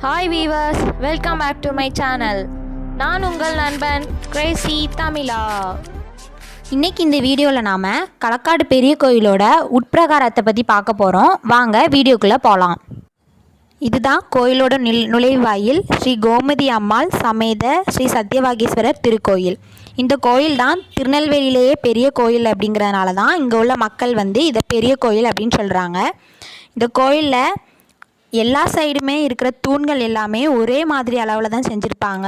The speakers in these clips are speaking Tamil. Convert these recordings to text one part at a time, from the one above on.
Hi viewers, welcome back to my channel. நான் உங்கள் நண்பன் கிரேசி தமிழா. இன்றைக்கி இந்த வீடியோவில் நாம் களக்காடு பெரிய கோயிலோட உட்பிரகாரத்தை பற்றி பார்க்க போகிறோம். வாங்க வீடியோக்குள்ளே போகலாம். இதுதான் கோயிலோட நுழைவாயில். ஸ்ரீ கோமதி அம்மாள் சமேத ஸ்ரீ சத்யவாகீஸ்வரர் திருக்கோயில். இந்த கோயில் தான் திருநெல்வேலியிலேயே பெரிய கோயில் அப்படிங்கிறதுனால தான் இங்கே உள்ள மக்கள் இதை பெரிய கோயில் அப்படின்னு சொல்கிறாங்க. இந்த கோயிலில் எல்லா சைடுமே இருக்கிற தூண்கள் எல்லாமே ஒரே மாதிரி அளவில் தான் செஞ்சுருப்பாங்க.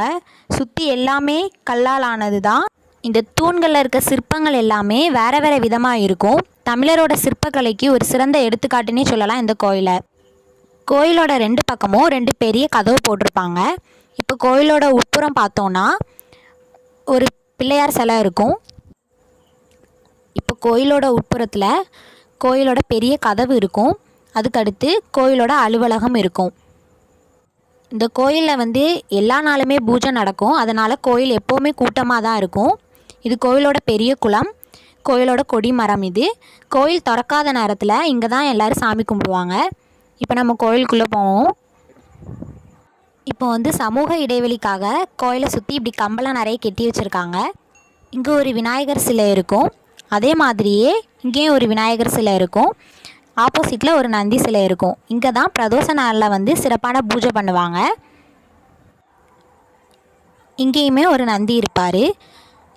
சுற்றி எல்லாமே கல்லால் ஆனது தான். இந்த தூண்களில் இருக்க சிற்பங்கள் எல்லாமே வேறு வேறு விதமாக இருக்கும். தமிழரோட சிற்பக்கலைக்கு ஒரு சிறந்த எடுத்துக்காட்டுன்னே சொல்லலாம் இந்த கோயிலை. கோயிலோட 2 பக்கமும் 2 பெரிய கதவு போட்டிருப்பாங்க. இப்போ கோயிலோட உட்புறம் பார்த்தோன்னா ஒரு பிள்ளையார் சிலை இருக்கும். இப்போ கோயிலோட உட்புறத்தில் கோயிலோட பெரிய கதவு இருக்கும். அதுக்கடுத்து கோயிலோட அலுவலகம் இருக்கும். இந்த கோயிலில் எல்லா நாளுமே பூஜை நடக்கும். அதனால் கோயில் எப்போவுமே கூட்டமாக தான் இருக்கும். இது கோயிலோட பெரிய குளம், கோயிலோட கொடிமரம். இது கோயில் திறக்காத நேரத்தில் இங்கே தான் எல்லோரும் சாமி கும்பிடுவாங்க. இப்போ நம்ம கோயிலுக்குள்ளே போவோம். இப்போ சமூக இடைவெளிக்காக கோயிலை சுற்றி இப்படி கம்பெல்லாம் நிறைய கட்டி வச்சுருக்காங்க. இங்கே ஒரு விநாயகர் சிலை இருக்கும். அதே மாதிரியே இங்கேயும் ஒரு விநாயகர் சிலை இருக்கும். ஆப்போசிட்டில் ஒரு நந்தி சிலை இருக்கும். இங்கே தான் பிரதோஷ நாளில் சிறப்பான பூஜை பண்ணுவாங்க. இங்கேயுமே ஒரு நந்தி இருப்பார்.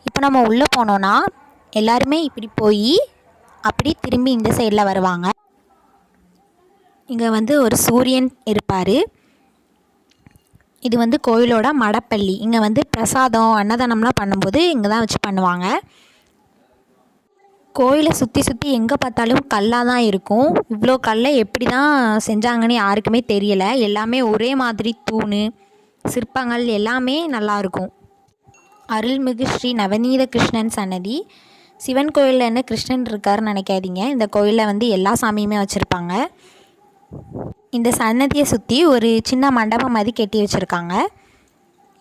இப்போ நம்ம உள்ளே போனோன்னா எல்லாருமே இப்படி போய் அப்படி திரும்பி இந்த சைடில் வருவாங்க. இங்கே ஒரு சூரியன் இருப்பார். இது கோயிலோட மடப்பள்ளி. இங்கே பிரசாதம் அன்னதானம்லாம் பண்ணும்போது இங்கே தான் வச்சு பண்ணுவாங்க. கோயிலை சுற்றி சுற்றி எங்கே பார்த்தாலும் கல்லாக தான் இருக்கும். இவ்வளோ கல்லை எப்படி தான் செஞ்சாங்கன்னு யாருக்குமே தெரியலை. எல்லாமே ஒரே மாதிரி தூண் சிற்பங்கள் எல்லாமே நல்லாயிருக்கும். அருள்மிகு ஸ்ரீ நவநீத கிருஷ்ணன் சன்னதி. சிவன் கோயிலில் என்ன கிருஷ்ணன் இருக்காருன்னு நினைக்காதீங்க. இந்த கோயிலில் எல்லா சாமியுமே வச்சுருப்பாங்க. இந்த சன்னதியை சுற்றி ஒரு சின்ன மண்டபம் மாதிரி கட்டி வச்சுருக்காங்க.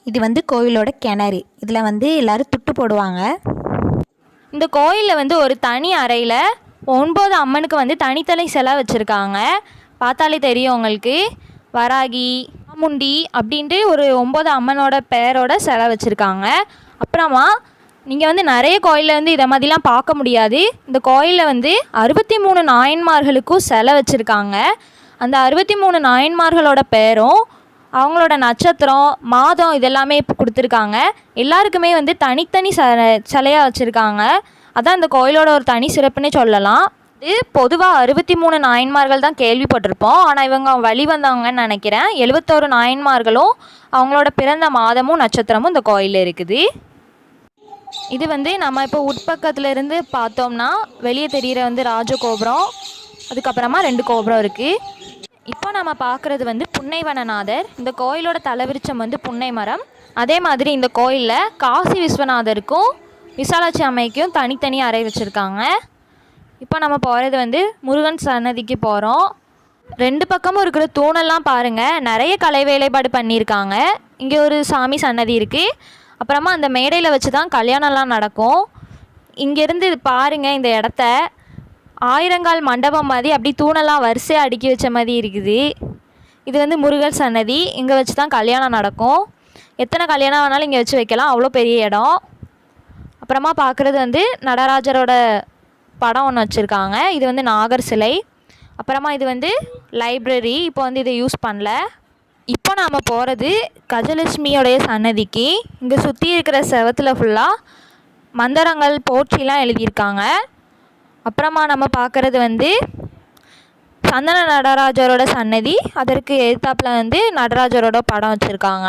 இது கோயிலோட கிணறு. இதில் எல்லோரும் துட்டு போடுவாங்க. இந்த கோயிலில் ஒரு தனி அறையில் 9 அம்மனுக்கு தனித்தலை சிலை வச்சுருக்காங்க. பார்த்தாலே தெரியும் உங்களுக்கு. வராகி, சாமுண்டி அப்படின்ட்டு ஒரு 9 அம்மனோட பேரோட சிலை வச்சுருக்காங்க. அப்புறமா நீங்கள் நிறைய கோயிலில் இதை மாதிரிலாம் பார்க்க முடியாது. இந்த கோயிலில் 63 நாயன்மார்களுக்கும் சிலை வச்சுருக்காங்க. அந்த 63 நாயன்மார்களோட பேரும் அவங்களோட நட்சத்திரம் மாதம் இதெல்லாமே இப்போ கொடுத்துருக்காங்க. எல்லாருக்குமே தனித்தனி சிலையாக வச்சுருக்காங்க. அதான் இந்த கோயிலோட ஒரு தனி சிறப்புன்னே சொல்லலாம். இது பொதுவாக 63 நாயன்மார்கள் தான் கேள்விப்பட்டிருப்போம். ஆனால் இவங்க வழி வந்தவங்கன்னு நினைக்கிறேன். 71 நாயன்மார்களும் அவங்களோட பிறந்த மாதமும் நட்சத்திரமும் இந்த கோயிலில் இருக்குது. இது நம்ம இப்போ உட்பக்கத்தில் இருந்து பார்த்தோம்னா வெளியே தெரிகிற ராஜகோபுரம், அதுக்கப்புறமா 2 கோபுரம் இருக்குது. இப்போ நம்ம பார்க்குறது புன்னைவனநாதர். இந்த கோயிலோட தலைவிருச்சம் புன்னை மரம். அதே மாதிரி இந்த கோயிலில் காசி விஸ்வநாதருக்கும் விசாலாட்சி அம்மைக்கும் தனித்தனி அறை வச்சுருக்காங்க. இப்போ நம்ம போகிறது முருகன் சன்னதிக்கு போகிறோம். 2 பக்கமும் இருக்கிற தூணெல்லாம் பாருங்கள், நிறைய கலை வேலைப்பாடு பண்ணியிருக்காங்க. இங்கே ஒரு சாமி சன்னதி இருக்குது. அப்புறமா அந்த மேடையில் வச்சு தான் கல்யாணம்லாம் நடக்கும். இங்கேருந்து பாருங்கள், இந்த இடத்த ஆயிரங்கால் மண்டபம் மாதிரி அப்படி தூணெல்லாம் வரிசையாக அடுக்கி வச்ச மாதிரி இருக்குது. இது முருகர் சன்னதி. இங்கே வச்சு தான் கல்யாணம் நடக்கும். எத்தனை கல்யாணம் வேணாலும் இங்கே வச்சு வைக்கலாம், அவ்வளோ பெரிய இடம். அப்புறமா பார்க்குறது நடராஜரோட படம் ஒன்று வச்சுருக்காங்க. இது நாகர் சிலை. அப்புறமா இது லைப்ரரி. இப்போ இதை யூஸ் பண்ணல. இப்போ நாம் போகிறது கஜலட்சுமியோடைய சன்னதிக்கு. இங்கே சுற்றி இருக்கிற செவத்தில் ஃபுல்லாக மந்திரங்கள் போற்றிலாம் எழுதியிருக்காங்க. அப்புறமா நம்ம பார்க்குறது சந்தன நடராஜரோட சன்னதி. அதற்கு எதிர்த்தாப்பில் நடராஜரோட படம் வச்சுருக்காங்க.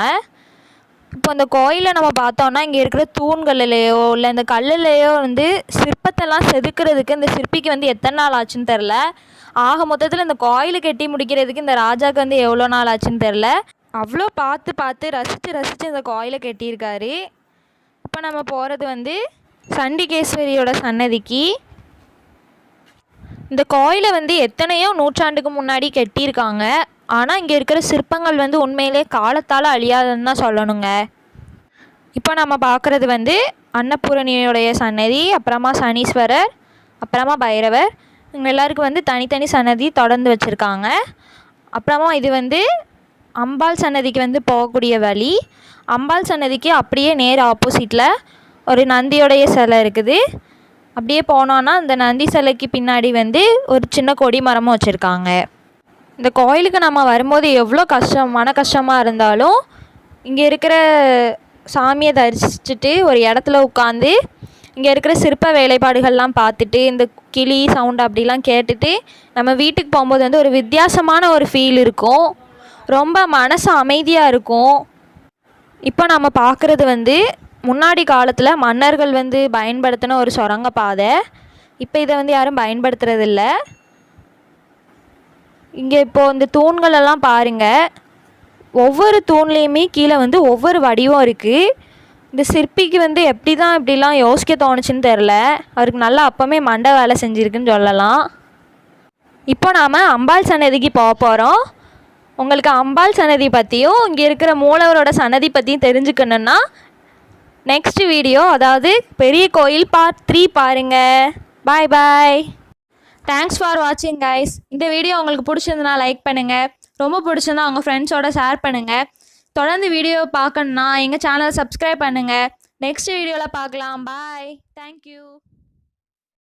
இப்போ இந்த கோயிலில் நம்ம பார்த்தோன்னா இங்கே இருக்கிற தூண்களிலேயோ இல்லை இந்த கல்லுலேயோ சிற்பத்தெல்லாம் செதுக்கிறதுக்கு இந்த சிற்பிக்கு எத்தனை நாள் ஆச்சுன்னு தெரில. ஆக மொத்தத்தில் இந்த கோயிலை கட்டி முடிக்கிறதுக்கு இந்த ராஜாவுக்கு எவ்வளோ நாள் ஆச்சுன்னு தெரில. அவ்வளோ பார்த்து பார்த்து ரசித்து இந்த கோயிலை கட்டியிருக்காரு. இப்போ நம்ம போகிறது சண்டிகேஸ்வரியோட சன்னதிக்கு. இந்த கோயிலை எத்தனையோ நூற்றாண்டுக்கு முன்னாடி கட்டியிருக்காங்க. ஆனால் இங்கே இருக்கிற சிற்பங்கள் உண்மையிலே காலத்தால் அழியாதுன்னு தான் சொல்லணுங்க. இப்போ நம்ம பார்க்குறது அன்னபூரணியோடைய சன்னதி, அப்புறமா சனீஸ்வரர், அப்புறமா பைரவர். இவங்க எல்லாருக்கும் தனித்தனி சன்னதி தொடர்ந்து வச்சுருக்காங்க. அப்புறமா இது அம்பாள் சன்னதிக்கு வந்து போகக்கூடிய வழி. அம்பாள் சன்னதிக்கு அப்படியே நேர் ஆப்போசிட்டில் ஒரு நந்தியோடைய சிலை இருக்குது. அப்படியே போனோன்னா அந்த நந்தி சிலைக்கு பின்னாடி வந்து ஒரு சின்ன கொடி மரமும் வச்சுருக்காங்க. இந்த கோயிலுக்கு நம்ம வரும்போது எவ்வளோ மன கஷ்டமாக இருந்தாலும் இங்கே இருக்கிற சாமியை தரிசிச்சுட்டு ஒரு இடத்துல உட்காந்து இங்கே இருக்கிற சிற்ப வேலைப்பாடுகள்லாம் பார்த்துட்டு இந்த கிளி சவுண்ட் அப்படிலாம் கேட்டுட்டு நம்ம வீட்டுக்கு போகும்போது வந்து ஒரு வித்தியாசமான ஒரு ஃபீல் இருக்கும். ரொம்ப மனசு அமைதியாக இருக்கும். இப்போ நம்ம பார்க்குறது வந்து முன்னாடி காலத்தில் மன்னர்கள் வந்து பயன்படுத்தின ஒரு சுரங்கப்பாதை. இப்போ இதை வந்து யாரும் பயன்படுத்துறதில்ல. இங்கே இப்போது இந்த தூண்களெல்லாம் பாருங்கள். ஒவ்வொரு தூண்லேயுமே கீழே வந்து ஒவ்வொரு வடிவம் இருக்குது. இந்த சிற்பிக்கு வந்து எப்படி தான் இப்படிலாம் யோசிக்க தோணுச்சுன்னு தெரில. அவருக்கு நல்லா அப்போவே மண்டை வேலை செஞ்சுருக்குன்னு சொல்லலாம். இப்போ நாம் அம்பாள் சன்னதிக்கு போக போகிறோம். உங்களுக்கு அம்பாள் சன்னதி பற்றியும் இங்கே இருக்கிற மூலவரோட சன்னதி பற்றியும் தெரிஞ்சுக்கணுன்னா நெக்ஸ்ட் வீடியோ, அதாவது பெரிய கோயில் பார்ட் 3 பாருங்கள். பாய் பாய். தேங்க்ஸ் ஃபார் வாட்சிங் கைஸ். இந்த வீடியோ உங்களுக்கு பிடிச்சிருந்தனா லைக் பண்ணுங்கள். ரொம்ப பிடிச்சிருந்தா உங்கள் ஃப்ரெண்ட்ஸோட ஷேர் பண்ணுங்கள். தொடர்ந்து வீடியோ பார்க்கணுன்னா எங்கள் சேனலை சப்ஸ்கிரைப் பண்ணுங்கள். நெக்ஸ்ட் வீடியோவில் பார்க்கலாம். பாய். தேங்க்யூ.